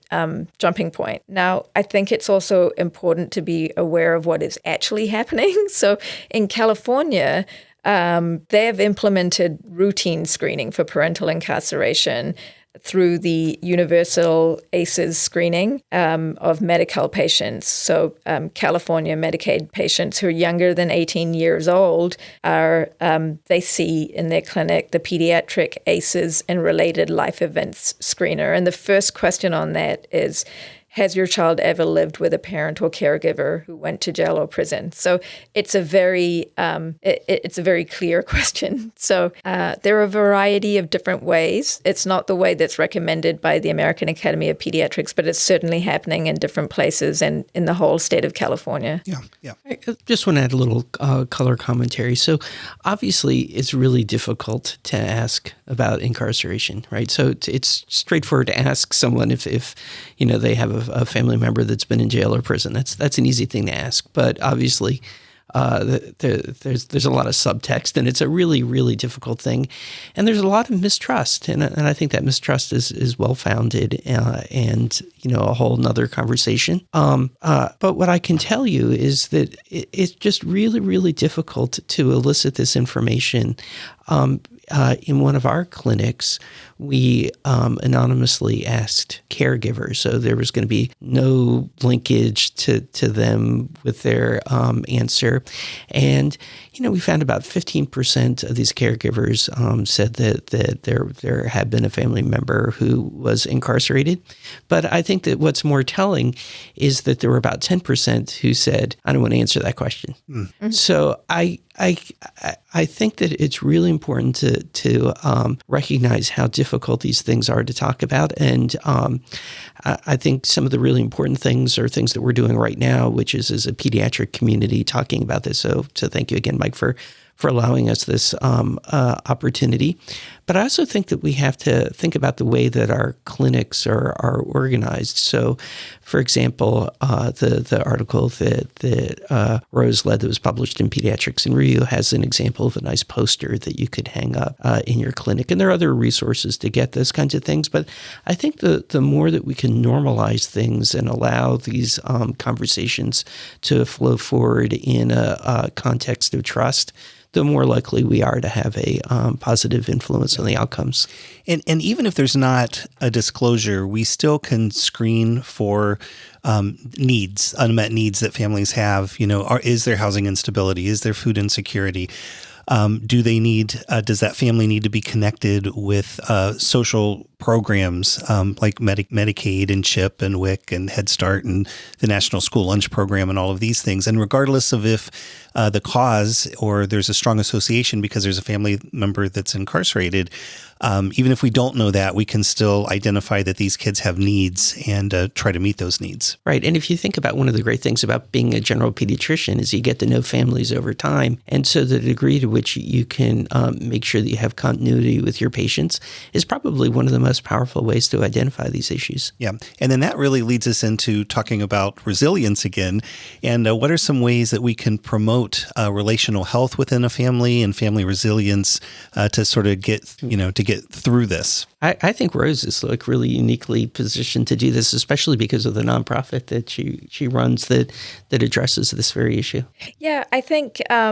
jumping point. Now, I think it's also important to be aware of what is actually happening. So in California, they have implemented routine screening for parental incarceration through the universal ACEs screening of Medi-Cal patients. So California Medicaid patients who are younger than 18 years old they see in their clinic the pediatric ACEs and related life events screener. And the first question on that is, has your child ever lived with a parent or caregiver who went to jail or prison? So it's a very clear question. So there are a variety of different ways. It's not the way that's recommended by the American Academy of Pediatrics, but it's certainly happening in different places and in the whole state of California.
Yeah. I just want to add a little color commentary. So obviously it's really difficult to ask about incarceration, right? So it's straightforward to ask someone if they have a family member that's been in jail or prison. That's an easy thing to ask, but obviously there's a lot of subtext, and it's a really, really difficult thing, and there's a lot of mistrust, and I think that mistrust is well founded, and a whole nother conversation. But what I can tell you is that it's just really, really difficult to elicit this information. in one of our clinics, we anonymously asked caregivers. So there was going to be no linkage to them with their answer. And, we found about 15% of these caregivers said that there had been a family member who was incarcerated. But I think that what's more telling is that there were about 10% who said, I don't want to answer that question. Mm-hmm. So I think that it's really important to recognize how difficult these things are to talk about. And I think some of the really important things are things that we're doing right now, which is as a pediatric community talking about this. So thank you again, Mike, for allowing us this opportunity. But I also think that we have to think about the way that our clinics are organized. So, for example, the article that Rose led that was published in Pediatrics in Review has an example of a nice poster that you could hang up in your clinic. And there are other resources to get those kinds of things. But I think the more that we can normalize things and allow these conversations to flow forward in a context of trust, the more likely we are to have a positive influence on the outcomes.
And even if there's not a disclosure, we still can screen for needs, unmet needs that families have. Is there housing instability? Is there food insecurity? Does that family need to be connected with social programs like Medicaid and CHIP and WIC and Head Start and the National School Lunch Program and all of these things? And regardless of if the cause or there's a strong association because there's a family member that's incarcerated, even if we don't know that, we can still identify that these kids have needs and try to meet those needs.
Right. And if you think about one of the great things about being a general pediatrician is you get to know families over time. And so the degree to which you can make sure that you have continuity with your patients is probably one of the most powerful ways to identify these issues.
Yeah. And then that really leads us into talking about resilience again. And what are some ways that we can promote relational health within a family and family resilience to sort of get through this?
I think Rose is really uniquely positioned to do this, especially because of the nonprofit that she runs that addresses this very issue.
Yeah, I think, a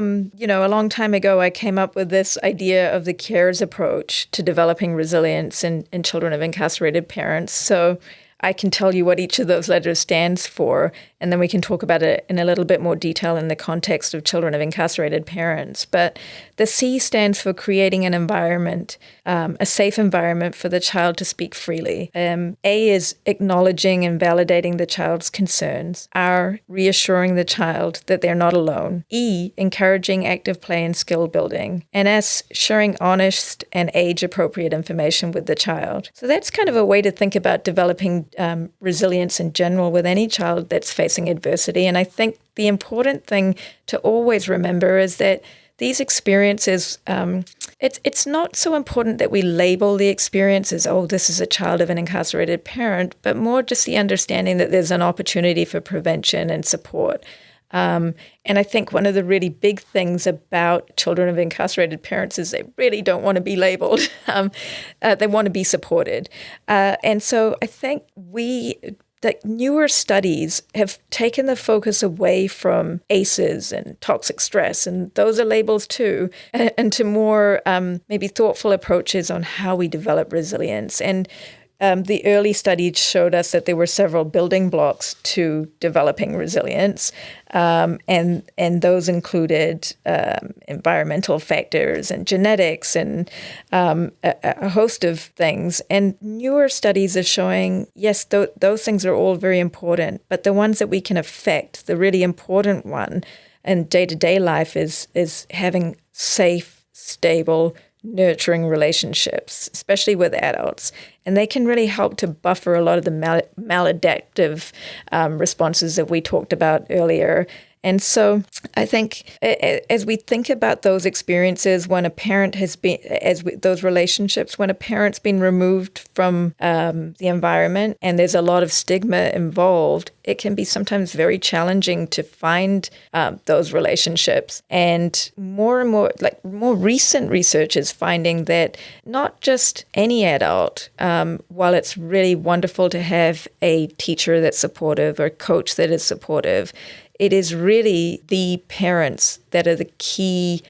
long time ago, I came up with this idea of the CARES approach to developing resilience in children of incarcerated parents. So I can tell you what each of those letters stands for, and then we can talk about it in a little bit more detail in the context of children of incarcerated parents. But the C stands for creating an environment, a safe environment for the child to speak freely. A is acknowledging and validating the child's concerns. R, reassuring the child that they're not alone. E, encouraging active play and skill building. And S, sharing honest and age-appropriate information with the child. So that's kind of a way to think about developing resilience in general with any child that's facing adversity. And I think the important thing to always remember is that these experiences, it's not so important that we label the experience as, this is a child of an incarcerated parent, but more just the understanding that there's an opportunity for prevention and support. And I think one of the really big things about children of incarcerated parents is they really don't want to be labeled. They want to be supported. And so I think that newer studies have taken the focus away from ACEs and toxic stress, and those are labels too, and to more maybe thoughtful approaches on how we develop resilience. And the early studies showed us that there were several building blocks to developing resilience, and those included environmental factors and genetics and a host of things. And newer studies are showing, yes, those things are all very important, but the ones that we can affect, the really important one in day-to-day life is having safe, stable, nurturing relationships, especially with adults. And they can really help to buffer a lot of the maladaptive responses that we talked about earlier. And so I think as we think about those experiences when a parent has been, those relationships, when a parent's been removed from the environment and there's a lot of stigma involved, it can be sometimes very challenging to find those relationships. And more recent research is finding that not just any adult, while it's really wonderful to have a teacher that's supportive or a coach that is supportive, it is really the parents that are the key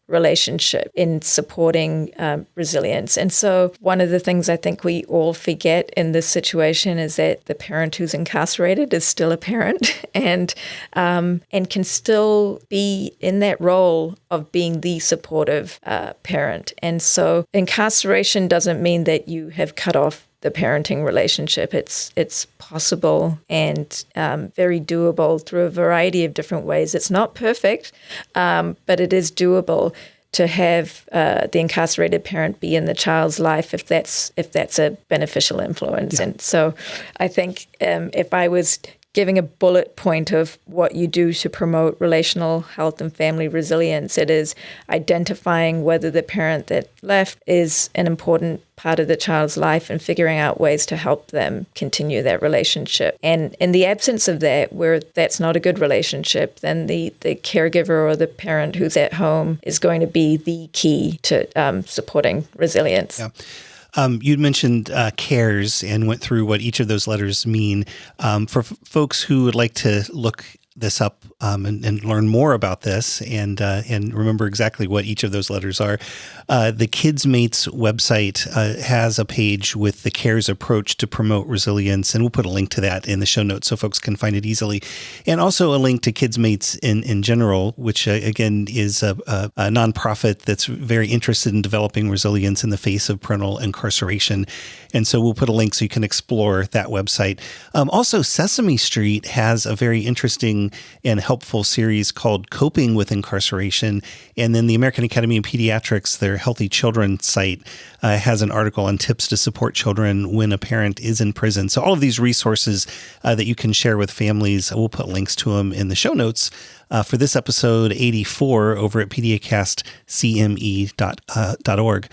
relationship in supporting resilience. And so one of the things I think we all forget in this situation is that the parent who's incarcerated is still a parent and can still be in that role of being the supportive parent. And so incarceration doesn't mean that you have cut off the parenting relationship. It's possible and very doable through a variety of different ways. It's not perfect, but it is doable to have the incarcerated parent be in the child's life if that's a beneficial influence. Yeah. And so I think if I was giving a bullet point of what you do to promote relational health and family resilience, it is identifying whether the parent that left is an important part of the child's life and figuring out ways to help them continue that relationship. And in the absence of that, where that's not a good relationship, then the caregiver or the parent who's at home is going to be the key to supporting resilience.
Yeah. You'd mentioned CARES and went through what each of those letters mean. For folks who would like to look this up and learn more about this and remember exactly what each of those letters are, the Kids Mates website has a page with the CARES approach to promote resilience, and we'll put a link to that in the show notes so folks can find it easily. And also a link to Kids Mates in general, which again is a nonprofit that's very interested in developing resilience in the face of parental incarceration. And so we'll put a link so you can explore that website. Also, Sesame Street has a very interesting and helpful series called Coping with Incarceration. And then the American Academy of Pediatrics, their Healthy Children site, has an article on tips to support children when a parent is in prison. So all of these resources that you can share with families, we'll put links to them in the show notes for this episode 84 over at PediaCastCME.org.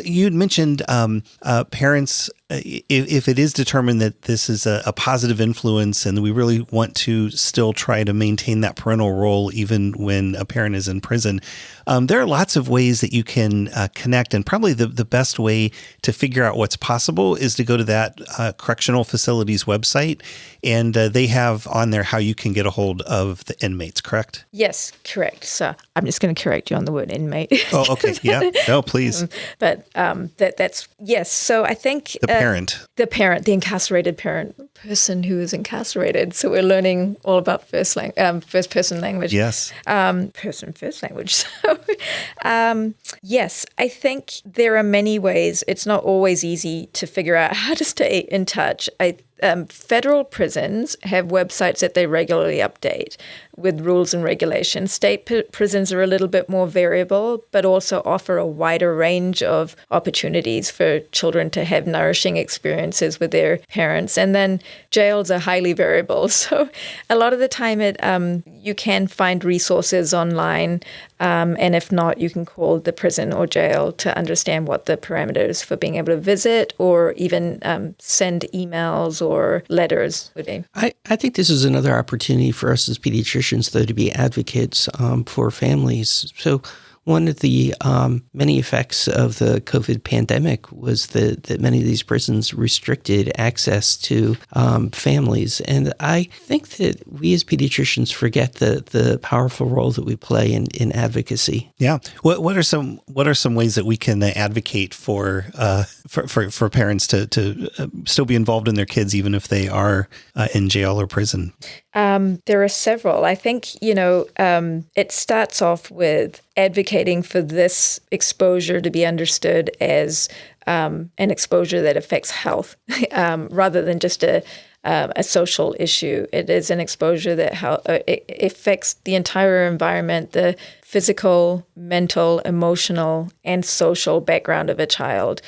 You'd mentioned parents, if it is determined that this is a positive influence and we really want to still try to maintain that parental role even when a parent is in prison, there are lots of ways that you can connect. And probably the best way to figure out what's possible is to go to that correctional facility's website. And they have on there how you can get a hold of the inmates, correct?
Yes, correct. So I'm just going to correct you on the word inmate.
Oh, okay. Yeah. No, please.
But that's yes. So I think the parent, the incarcerated person who is incarcerated. So we're learning all about first person language.
Yes.
First language. So yes, I think there are many ways. It's not always easy to figure out how to stay in touch. Federal prisons have websites that they regularly update with rules and regulations. State prisons are a little bit more variable, but also offer a wider range of opportunities for children to have nourishing experiences with their parents. And then jails are highly variable. So a lot of the time you can find resources online, and if not, you can call the prison or jail to understand what the parameters for being able to visit or even send emails or letters would be.
I think this is another opportunity for us as pediatricians, though, to be advocates for families. So one of the many effects of the COVID pandemic was that many of these prisons restricted access to families. And I think that we as pediatricians forget the powerful role that we play in advocacy.
Yeah. What are some ways that we can advocate for parents to still be involved in their kids, even if they are in jail or prison?
There are several. I think, it starts off with advocating for this exposure to be understood as an exposure that affects health rather than just a social issue. It is an exposure that it affects the entire environment, the physical, mental, emotional, and social background of a child.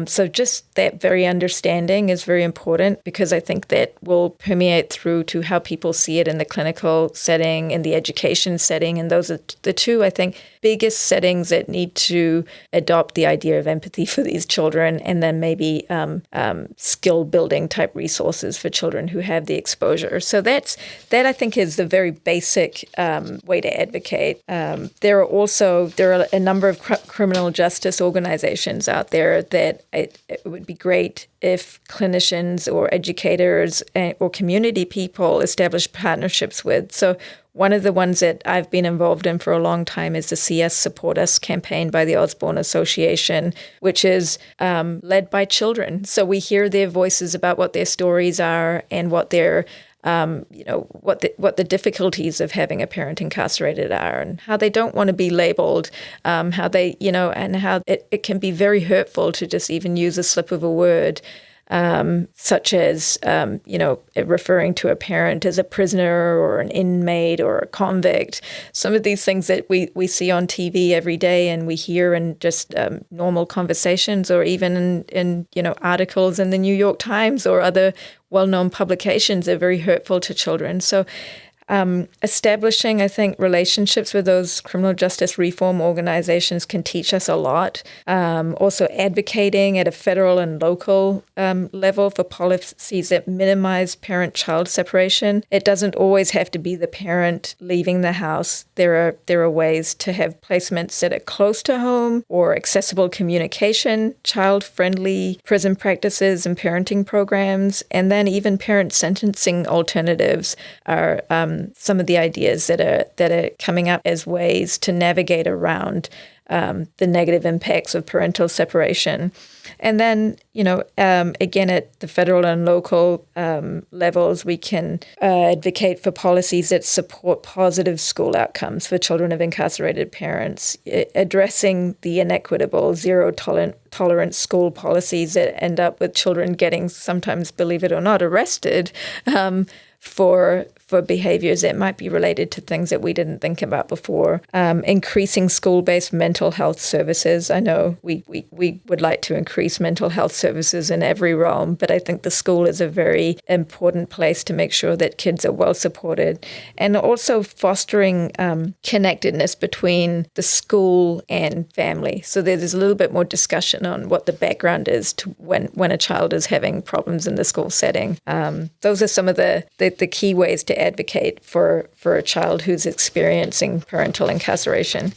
So just that very understanding is very important because I think that will permeate through to how people see it in the clinical setting, in the education setting. And those are the two, I think, biggest settings that need to adopt the idea of empathy for these children, and then maybe skill building type resources for children who have the exposure. So that I think is the very basic way to advocate. There are a number of criminal justice organizations out there that that it would be great if clinicians or educators or community people establish partnerships with. So one of the ones that I've been involved in for a long time is the CS Support Us campaign by the Osborne Association, which is led by children. So we hear their voices about what their stories are and what their what the difficulties of having a parent incarcerated are, and how they don't want to be labeled, how they, and how it can be very hurtful to just even use a slip of a word, such as, referring to a parent as a prisoner or an inmate or a convict. Some of these things that we see on TV every day and we hear in just normal conversations, or even in articles in the New York Times or other well-known publications, are very hurtful to children. So establishing, I think, relationships with those criminal justice reform organizations can teach us a lot. Also advocating at a federal and local level for policies that minimize parent-child separation. It doesn't always have to be the parent leaving the house. There are ways to have placements that are close to home or accessible communication, child-friendly prison practices and parenting programs, and then even parent sentencing alternatives are some of the ideas that are coming up as ways to navigate around the negative impacts of parental separation. And then, again, at the federal and local levels, we can advocate for policies that support positive school outcomes for children of incarcerated parents, addressing the inequitable zero-tolerance school policies that end up with children getting, sometimes, believe it or not, arrested for behaviors that might be related to things that we didn't think about before. Increasing school-based mental health services. I know we would like to increase mental health services in every realm, but I think the school is a very important place to make sure that kids are well supported. And also fostering connectedness between the school and family. So there's a little bit more discussion on what the background is to when a child is having problems in the school setting. Those are some of the key ways to advocate for a child who's experiencing parental incarceration.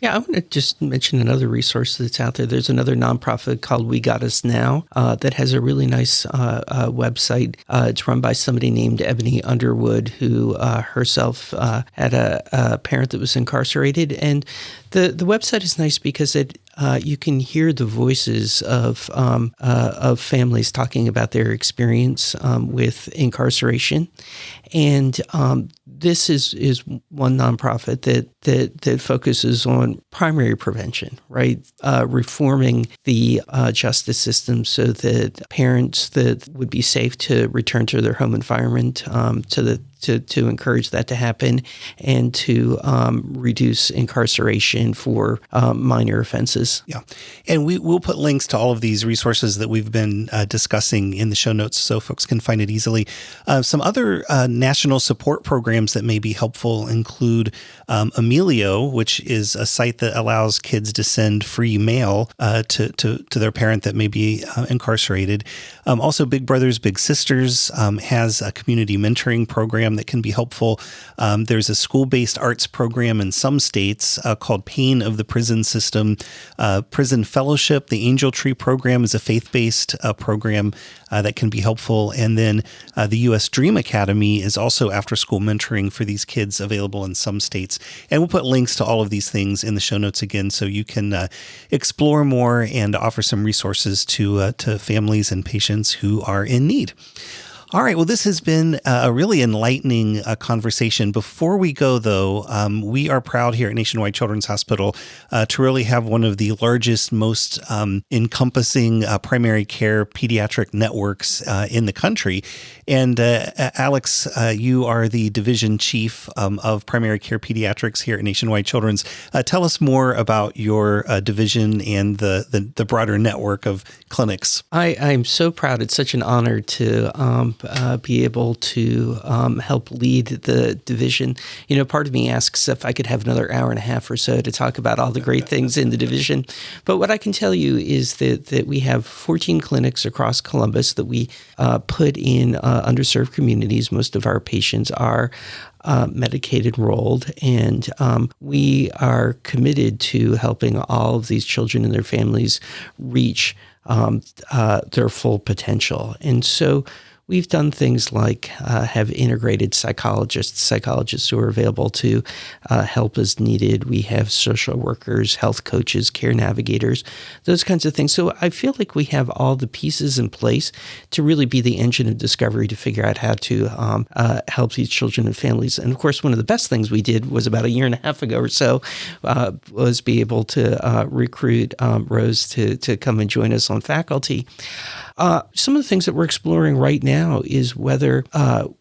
Yeah, I want to just mention another resource that's out there. There's another nonprofit called We Got Us Now that has a really nice website. It's run by somebody named Ebony Underwood, who herself had a parent that was incarcerated. And the website is nice because you can hear the voices of families talking about their experience with incarceration. And this is one nonprofit that focuses on primary prevention, right? Reforming the justice system so that parents that would be safe to return to their home environment, to encourage that to happen, and to reduce incarceration for minor offenses.
Yeah. And we'll put links to all of these resources that we've been discussing in the show notes so folks can find it easily. Some other national support programs that may be helpful include Emilio, which is a site that allows kids to send free mail to their parent that may be incarcerated. Also, Big Brothers Big Sisters has a community mentoring program that can be helpful. There's a school-based arts program in some states called Pain of the Prison System. Prison Fellowship, the Angel Tree program, is a faith-based program that can be helpful. And then the U.S. Dream Academy is also after-school mentoring for these kids, available in some states. And we'll put links to all of these things in the show notes again, so you can explore more and offer some resources to families and patients who are in need. All right. Well, this has been a really enlightening conversation. Before we go, though, we are proud here at Nationwide Children's Hospital to really have one of the largest, most encompassing primary care pediatric networks in the country. And Alex, you are the division chief of primary care pediatrics here at Nationwide Children's. Tell us more about your division and the broader network of clinics.
I'm so proud. It's such an honor to be able to help lead the division. Part of me asks if I could have another hour and a half or so to talk about all the great things in the division. But what I can tell you is that we have 14 clinics across Columbus that we put in underserved communities. Most of our patients are Medicaid enrolled, and we are committed to helping all of these children and their families reach their full potential. And so we've done things like have integrated psychologists who are available to help as needed. We have social workers, health coaches, care navigators, those kinds of things. So I feel like we have all the pieces in place to really be the engine of discovery to figure out how to help these children and families. And of course, one of the best things we did was about a year and a half ago or so was be able to recruit Rose to come and join us on faculty. Some of the things that we're exploring right now is whether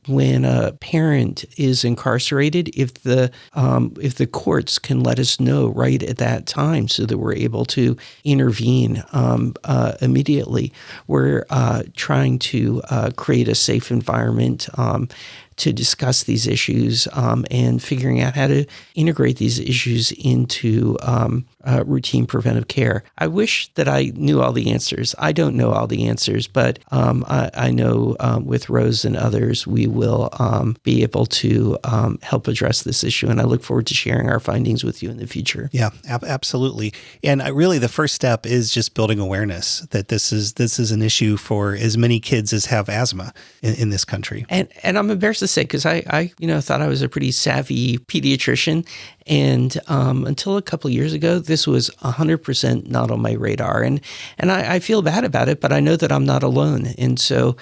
when a parent is incarcerated, if the courts can let us know right at that time so that we're able to intervene immediately. We're trying to create a safe environment to discuss these issues and figuring out how to integrate these issues into routine preventive care. I wish that I knew all the answers. I don't know all the answers, but I know with Rose and others, we will be able to help address this issue. And I look forward to sharing our findings with you in the future.
Yeah, absolutely. And really the first step is just building awareness that this is an issue for as many kids as have asthma in this country.
And I'm embarrassed to say, because I thought I was a pretty savvy pediatrician, and until a couple of years ago, this was 100% not on my radar. And I feel bad about it, but I know that I'm not alone. And so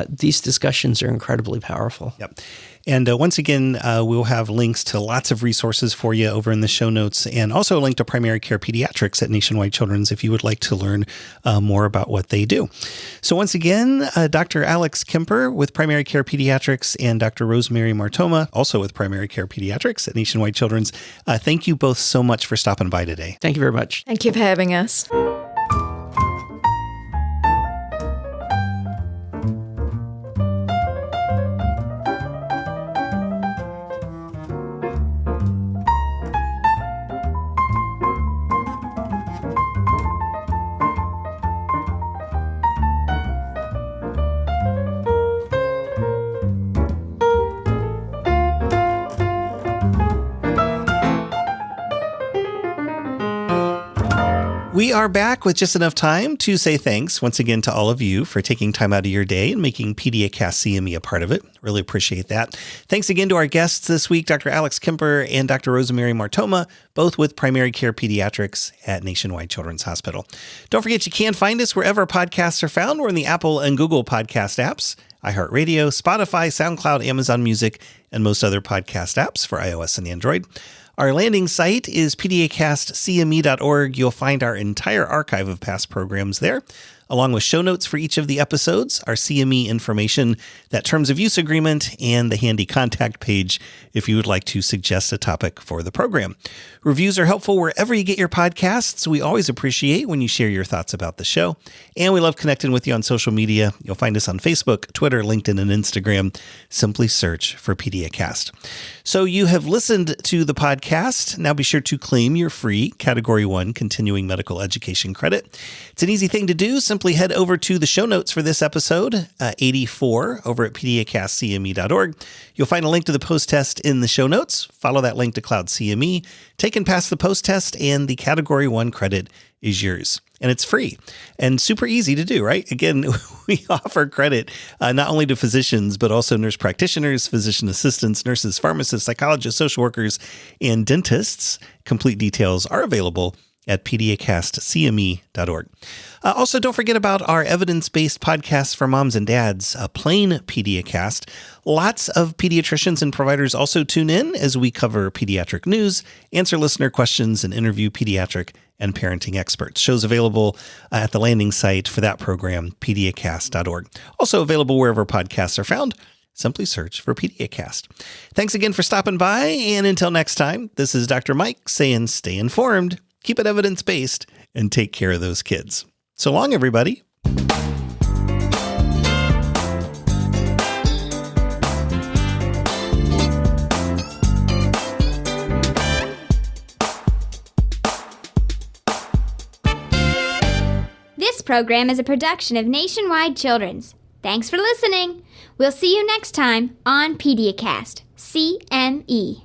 these discussions are incredibly powerful.
Yep. And once again, we'll have links to lots of resources for you over in the show notes, and also a link to primary care pediatrics at Nationwide Children's if you would like to learn more about what they do. So once again, Dr. Alex Kemper with Primary Care Pediatrics and Dr. Rosemary Martoma, also with Primary Care Pediatrics at Nationwide Children's. Thank you both so much for stopping by today.
Thank you very much.
Thank you for having us.
We are back with just enough time to say thanks once again to all of you for taking time out of your day and making PediaCast CME a part of it. Really appreciate that. Thanks again to our guests this week, Dr. Alex Kemper and Dr. Rosemary Martoma, both with Primary Care Pediatrics at Nationwide Children's Hospital. Don't forget, you can find us wherever podcasts are found. We're in the Apple and Google podcast apps, iHeartRadio, Spotify, SoundCloud, Amazon Music, and most other podcast apps for iOS and Android. Our landing site is PediaCastCME.org. You'll find our entire archive of past programs there, along with show notes for each of the episodes, our CME information, that terms of use agreement, and the handy contact page if you would like to suggest a topic for the program. Reviews are helpful wherever you get your podcasts. We always appreciate when you share your thoughts about the show. And we love connecting with you on social media. You'll find us on Facebook, Twitter, LinkedIn, and Instagram. Simply search for PediaCast. So you have listened to the podcast. Now be sure to claim your free Category 1 continuing medical education credit. It's an easy thing to do. Simply head over to the show notes for this episode, 84, over at PediaCastCME.org. You'll find a link to the post-test in the show notes. Follow that link to Cloud CME. Take and pass the post-test, and the Category 1 credit is yours. And it's free and super easy to do, right? Again, we offer credit not only to physicians, but also nurse practitioners, physician assistants, nurses, pharmacists, psychologists, social workers, and dentists. Complete details are available at PediaCastCME.org. Also, don't forget about our evidence-based podcasts for moms and dads, a plain PediaCast. Lots of pediatricians and providers also tune in as we cover pediatric news, answer listener questions, and interview pediatric and parenting experts. Shows available at the landing site for that program, PediaCast.org. Also available wherever podcasts are found. Simply search for PediaCast. Thanks again for stopping by, and until next time, this is Dr. Mike saying stay informed, keep it evidence-based, and take care of those kids. So long, everybody.
This program is a production of Nationwide Children's. Thanks for listening. We'll see you next time on PediaCast CME.